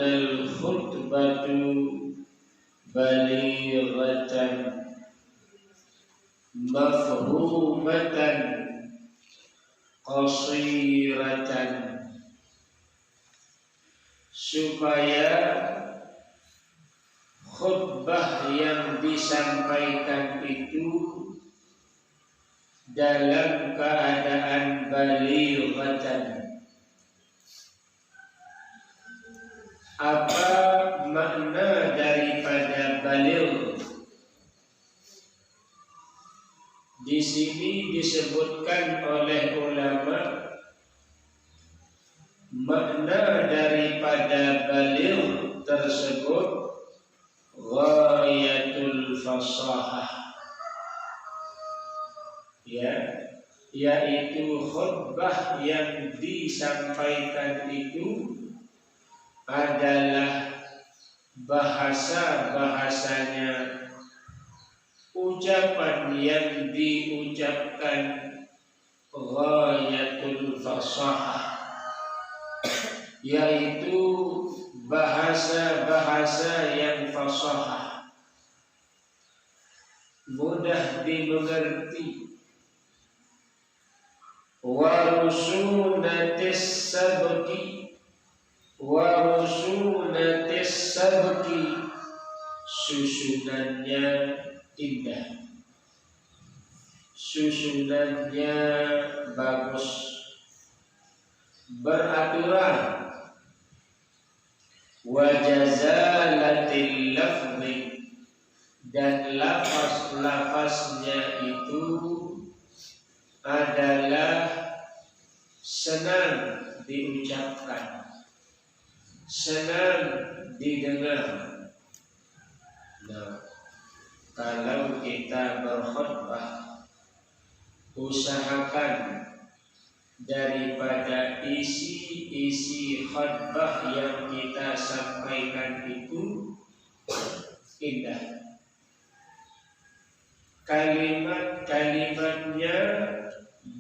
takunal khutbatu balighatan mafhumatan qasiratan, supaya khutbah yang disampaikan itu dalam keadaan balighatan. Apa makna daripada baligh? Di sini disebutkan oleh ulama, makna daripada baligh tersebut ghayatul fasahah, yaitu khutbah yang disampaikan itu adalah bahasanya, ucapan yang diucapkan ghayatul fasahah, yaitu bahasa yang fasahah, mudah dimengerti. Wa rusunatis sabki, susunannya indah, susunannya bagus, beraturan. Wa jazalatil lafzi, dan lafaz-lafaznya itu adalah senang diucapkan, senang didengar. Nah, kalau kita berkhutbah, usahakan daripada isi khutbah yang kita sampaikan itu indah, kalimat-kalimatnya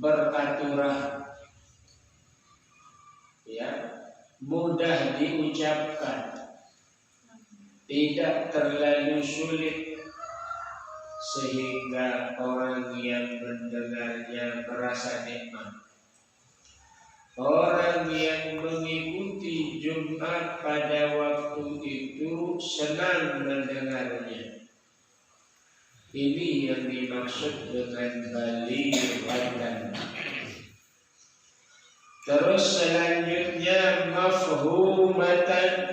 beraturan, mudah diucapkan, tidak terlalu sulit sehingga orang yang mendengarnya merasa nikmat. Orang yang mengikuti Jumat pada waktu itu senang mendengarnya. Ini yang dimaksud dengan balighatan. Terus selanjutnya mafhumatan,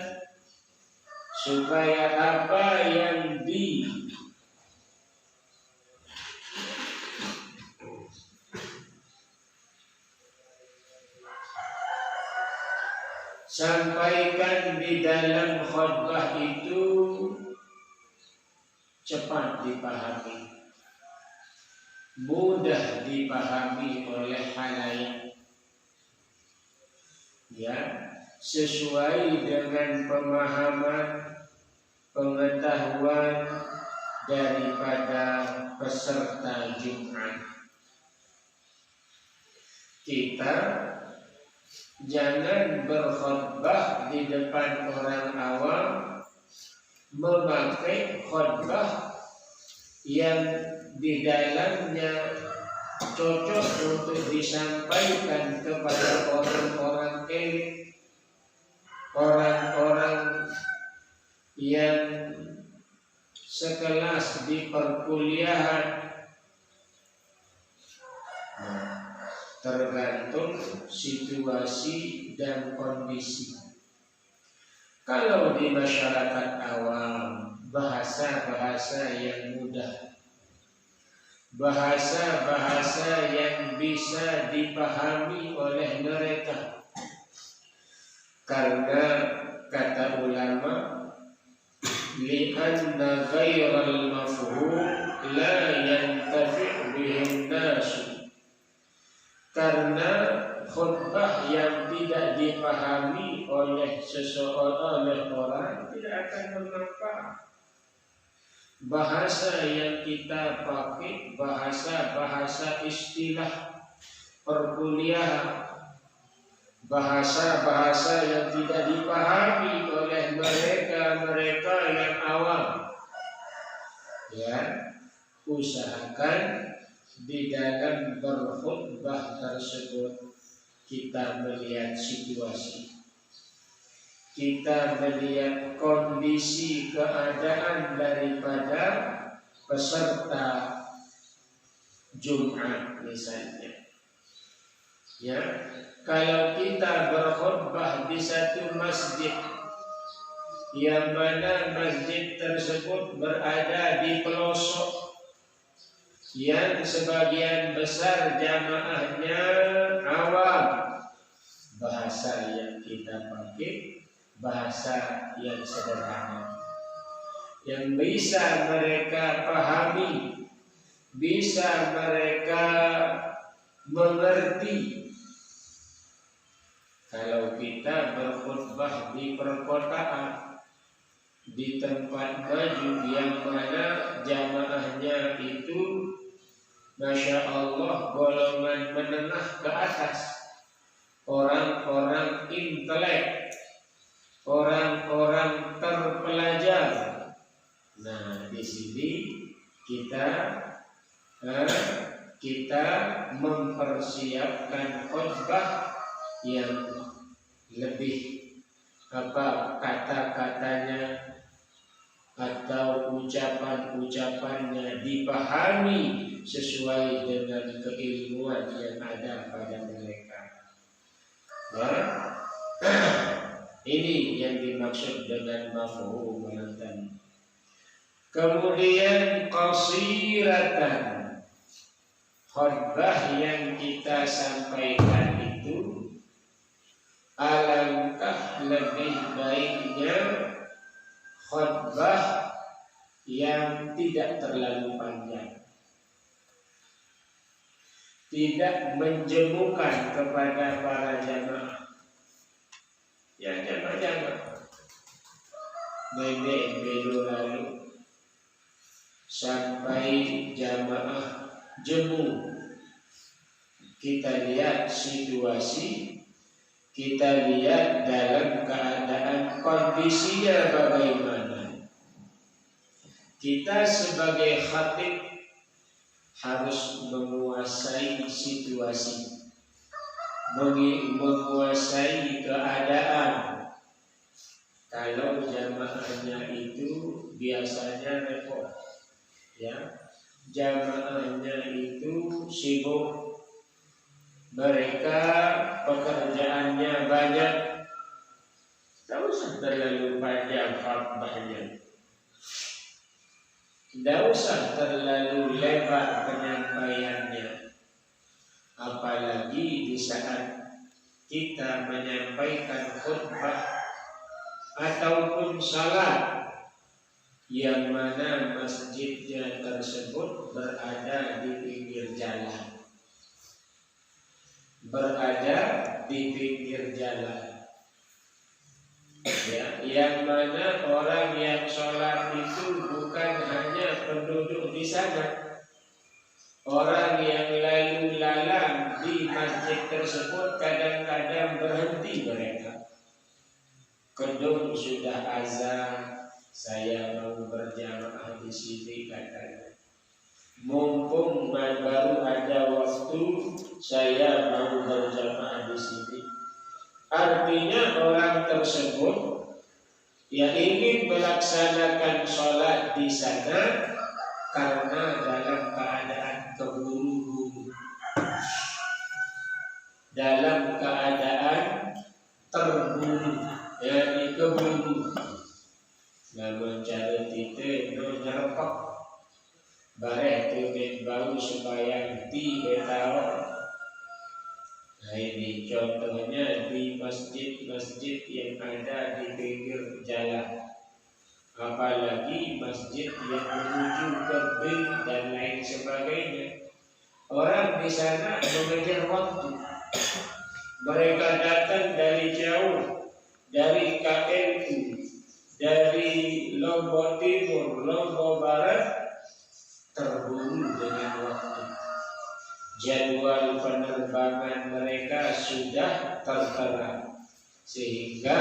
supaya apa yang sampaikan di dalam khutbah itu cepat dipahami, mudah dipahami oleh khalayak, sesuai dengan pemahaman, pengetahuan daripada peserta Jumat. Kita jangan berkhutbah di depan orang awam memakai khutbah yang di dalamnya cocok untuk disampaikan kepada orang-orang elit, orang-orang yang sekelas di perkuliahan. Tergantung situasi dan kondisi. Kalau di masyarakat awam, bahasa-bahasa yang mudah, bahasa-bahasa yang bisa dipahami oleh mereka. Karena kata ulama, li'anna ghairal mafhum la yantafi' bihin nasu. Karena khutbah yang tidak dipahami oleh orang tidak akan bermanfaat. Bahasa yang kita pakai bahasa istilah perkuliahan, bahasa-bahasa yang tidak dipahami oleh mereka yang awam. Ya, usahakan di dalam berkhutbah tersebut kita melihat situasi, kita melihat kondisi keadaan daripada peserta Jumat misalnya. Ya, kalau kita berkhutbah di satu masjid yang mana masjid tersebut berada di pelosok yang sebagian besar jamaahnya awam, bahasa yang kita pakai bahasa yang sederhana, yang bisa mereka pahami, bisa mereka mengerti. Kalau kita berkhutbah di perkotaan, di tempat maju yang mana jamaahnya itu Masya Allah golongan menengah ke atas, orang-orang intelek, orang-orang terpelajar. Nah, di sini kita mempersiapkan khutbah yang lebih kata-katanya atau ucapan-ucapannya dipahami sesuai dengan keilmuan yang ada pada mereka. Ya, ini yang dimaksud dengan mafhum tadi. Kemudian qasiratan, khutbah yang kita sampaikan itu alangkah lebih baiknya khutbah yang tidak terlalu panjang, tidak menjemukan kepada para jamaah. Ya, jamaah nenek belu lalu sampai jamaah jemu. Kita lihat situasi, kita lihat dalam keadaan kondisinya bagaimana. Kita sebagai khatib harus menguasai situasi, menguasai keadaan. Kalau jamaahnya itu biasanya repot, ya, jamaahnya itu sibuk, mereka pekerjaannya banyak, tak usah terlalu panjang khutbahnya, tidak usah terlalu lebar penyampaiannya. Apalagi di saat kita menyampaikan khutbah ataupun salat yang mana masjidnya tersebut berada di pinggir jalan, ya, yang mana orang yang sholat itu bukan hanya penduduk di sana, orang yang lalu lalang di masjid tersebut kadang-kadang berhenti mereka. Kedung sudah azan, saya mau berjamaah di sini katanya. Mumpung baru ada waktu, saya mau berjamaah di sini. Artinya orang tersebut yang ingin melaksanakan sholat di sana karena dalam keadaan keburu-buru, dalam keadaan terburu, yakni keburu. Namun cara kita nyerpak bareh tuh bau supaya ti betawa. Nah, ini contohnya di masjid-masjid yang ada di pinggir jalan, apalagi masjid yang menuju ke bin dan lain sebagainya. Orang di sana mengejar waktu. Mereka datang dari jauh, dari KNU, dari Lombok Timur, Lombok Barat, terburu dengan waktu. jadwal penerbangan mereka sudah tertera, sehingga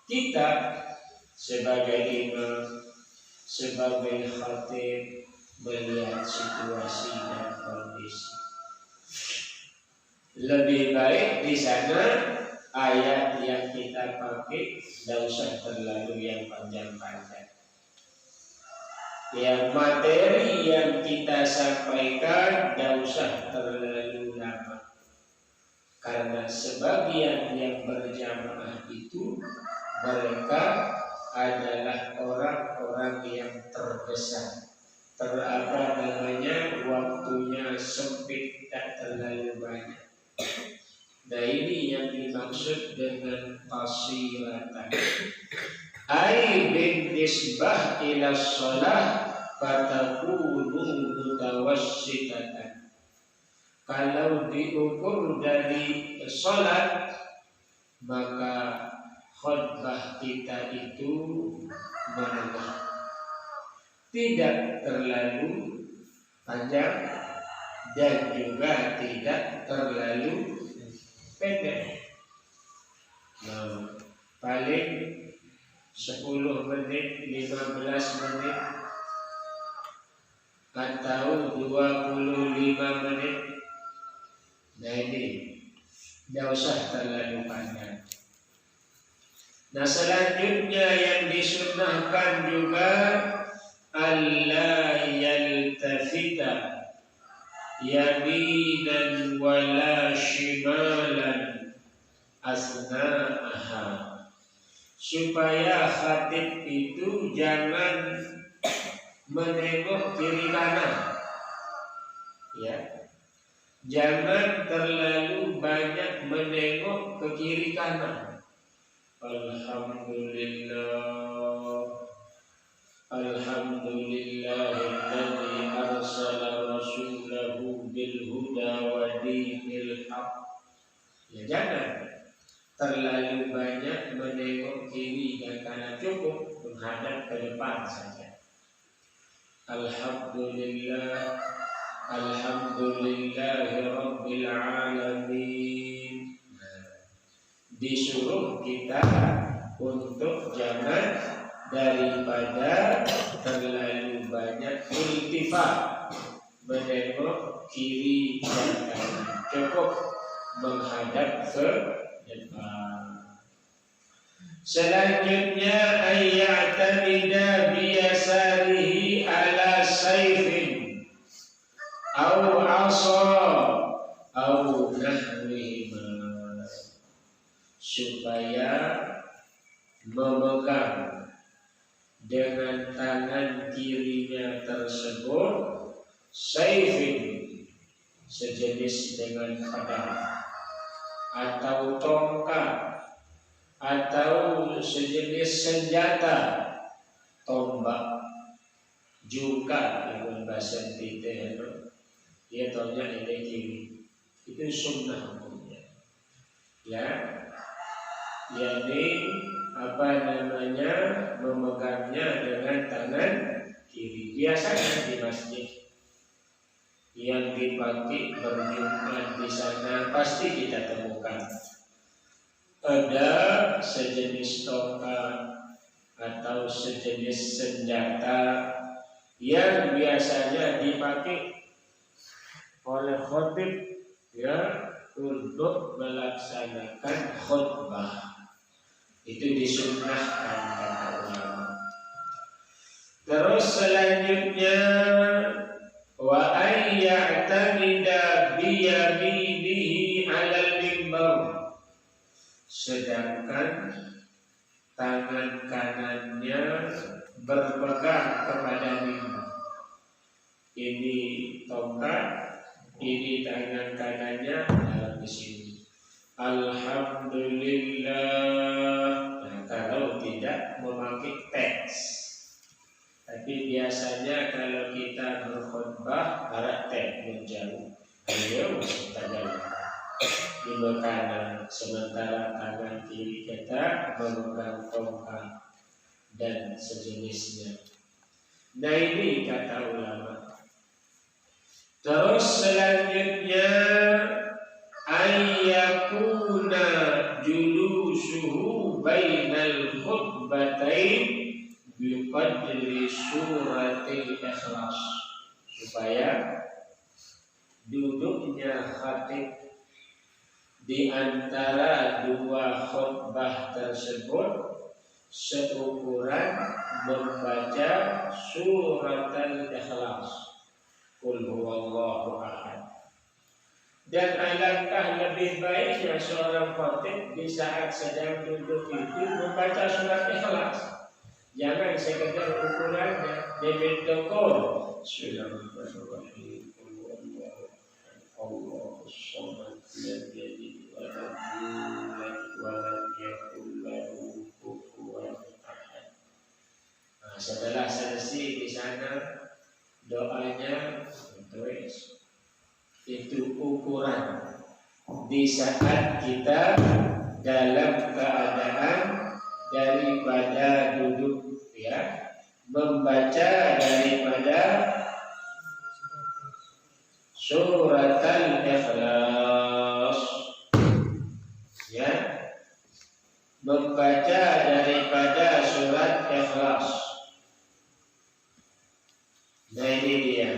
kita sebagai imam, sebagai khatib melihat situasi dan kondisi. Lebih baik di sana ayat yang kita pakai tidak usah terlalu yang panjang-panjang. Yang materi yang kita sampaikan tidak usah terlalu lama, karena sebagian yang berjamaah itu mereka adalah orang-orang yang tergesa, waktunya sempit, tak terlalu banyak. Nah, ini yang dimaksud dengan fasilatan. Ai bin nisbah ila shalah fatakunu mutawassitatan. Kalau diukur dari salat, maka khutbah kita itu menengah, tidak terlalu panjang dan juga tidak terlalu pendek. Nah, paling 10 menit, 15 menit, atau 25 menit. Nah, ini tidak usah terlalu panjang. Nah, selanjutnya yang disunnahkan juga alla yaltafita yaminan wala shimalan asna'aha, supaya khatib itu jangan menengok kiri kanan, ya, jangan terlalu banyak menengok ke kiri kanan. Alhamdulillahilladzi arsala rasulahu bil huda wa dinil haq. Ya, jangan terlalu banyak menengok kiri dan kanan, cukup menghadap ke depan saja. Alhamdulillahi rabbil alamin. Disuruh kita untuk jangan daripada terlalu banyak iltifat menengok kiri dan kanan, cukup menghadap ke depan. Selanjutnya ayyatamida biyasarihi ala sayfin au asa au nahwihima, supaya memegang dengan tangan kirinya tersebut sayfin, sejenis dengan pedang atau tongkat atau sejenis senjata, tombak, juga dengan bahasa kita, dia tahunya ini kiri, itu sunnah hukumnya, ya. Jadi memegangnya dengan tangan kiri. Biasanya di masjid yang dipakai berjumat di sana pasti kita temukan ada sejenis tongkat atau sejenis senjata yang biasanya dipakai oleh khatib, ya, untuk melaksanakan khutbah. Itu disunnahkan kata ulama. Terus selanjutnya wa ayya'tamida biyaminihi 'alal mimbar, sedangkan tangan kanannya berpegang kepada mimbar. Ini tongkat, ini tangan kanannya dalam di sini. Alhamdulillah. Nah, kalau tidak memakai teks, tapi biasanya kalau kita berkhutbah ada teks menjauh, beliau kita jalan di kanan, sementara tangan kiri kita memegang tongkat dan sejenisnya. Nah, ini kata ulama, Terus selanjutnya ayyakuna julusuhu bainal khutbatain biqadri suratil ikhlas, supaya duduknya khatib di antara dua khutbah tersebut seukuran membaca surat al-ikhlas, qul huwallahu ahad. Dan alangkah lebih baiknya seorang khatib di saat sedang duduk itu membaca surat ikhlas. Jangan sekedar ukurannya dibentokol. Bismillahirrahmanirrahim. Allahus samad lam yalid wa lam yulad wa lam yakul lahu kufuwan ahad. Nah, setelah selesai di sana doanya terus itu ukuran di saat kita dalam keadaan daripada duduk, ya, membaca daripada surat al-ikhlas, ya, membaca daripada surat ikhlas. Nah ini dia.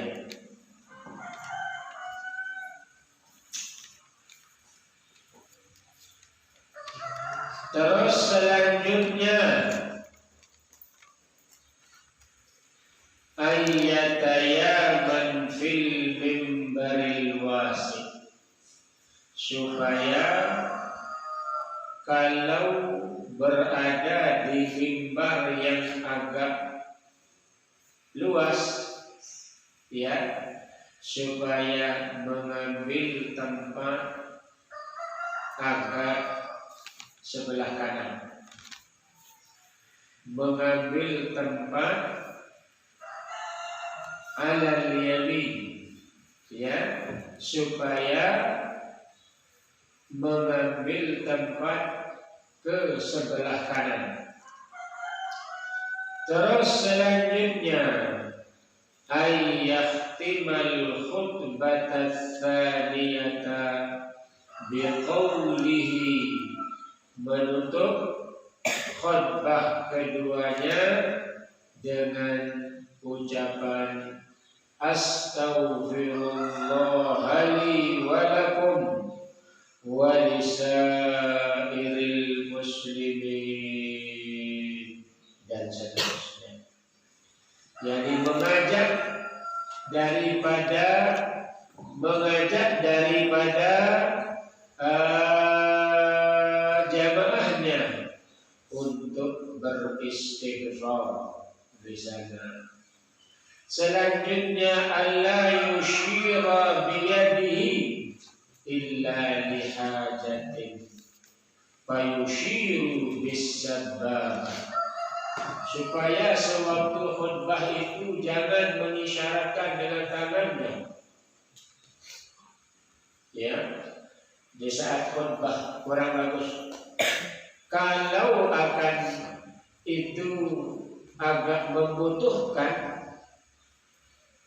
Terus selanjutnya ayyatayaman fil mimbaril wasi, supaya kalau berada di mimbar yang agak luas, ya, supaya mengambil tempat agak sebelah kanan, mengambil tempat alal yamin, ya, supaya mengambil tempat ke sebelah kanan. Terus selanjutnya ayyahtimal khutbata tsaniyata biqaulihi, menutup khutbah keduanya dengan ucapan astaghfirullah li wa lakum wa lisairil muslimin, dan seterusnya. Jadi mengajak daripada jamaahnya untuk beristighfar di sana. Selanjutnya alla yushira biyadihi illa lihajatin fayushiru bis-sababah, supaya sewaktu khutbah itu jangan mengisyaratkan dengan tangannya, ya, di saat khutbah kurang bagus. Kalau akan itu agak membutuhkan,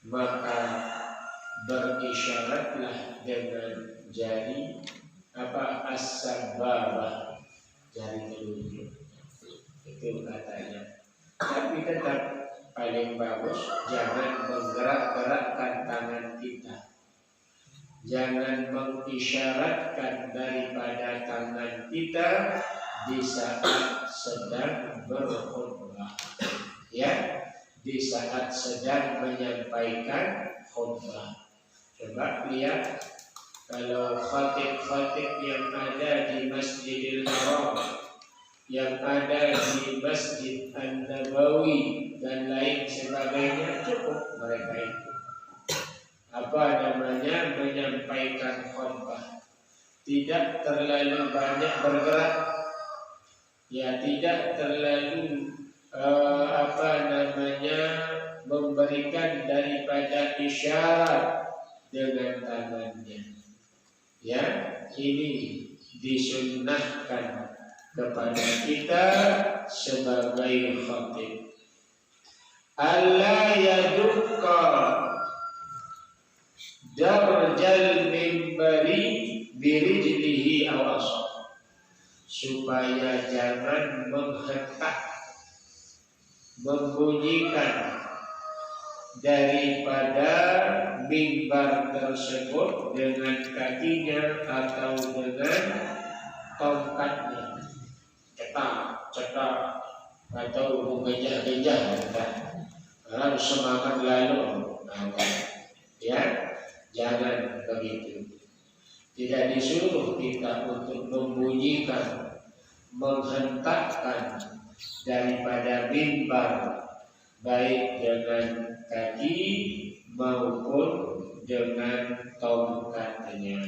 maka berisyaratlah dengan jari as-sababah, jari telunjuk, itu katanya. Tapi tetap paling bagus jangan menggerak-gerakkan tangan kita, jangan mengisyaratkan daripada tangan kita di saat sedang berkhutbah, ya, di saat sedang menyampaikan khutbah. Coba lihat kalau khatib-khatib yang ada di Masjidil Haram, yang ada di Masjid An-Nabawi dan lain sebagainya, cukup mereka itu menyampaikan khutbah, tidak terlalu banyak bergerak, ya, tidak terlalu memberikan daripada isyarat dengan tangannya, ya. Ini disunnahkan kepada kita sebagai khatib. Allah yadukka darjal mimbari birijlihi aw asab, supaya jangan menghentak, membunyikan daripada mimbar tersebut dengan kakinya atau dengan tongkatnya, cetak atau mengejah-ejah, harus semangat lalu, ya, jangan begitu. Tidak disuruh kita untuk membunyikan, menghentakkan daripada mimbar, baik dengan kaki maupun dengan tongkatnya.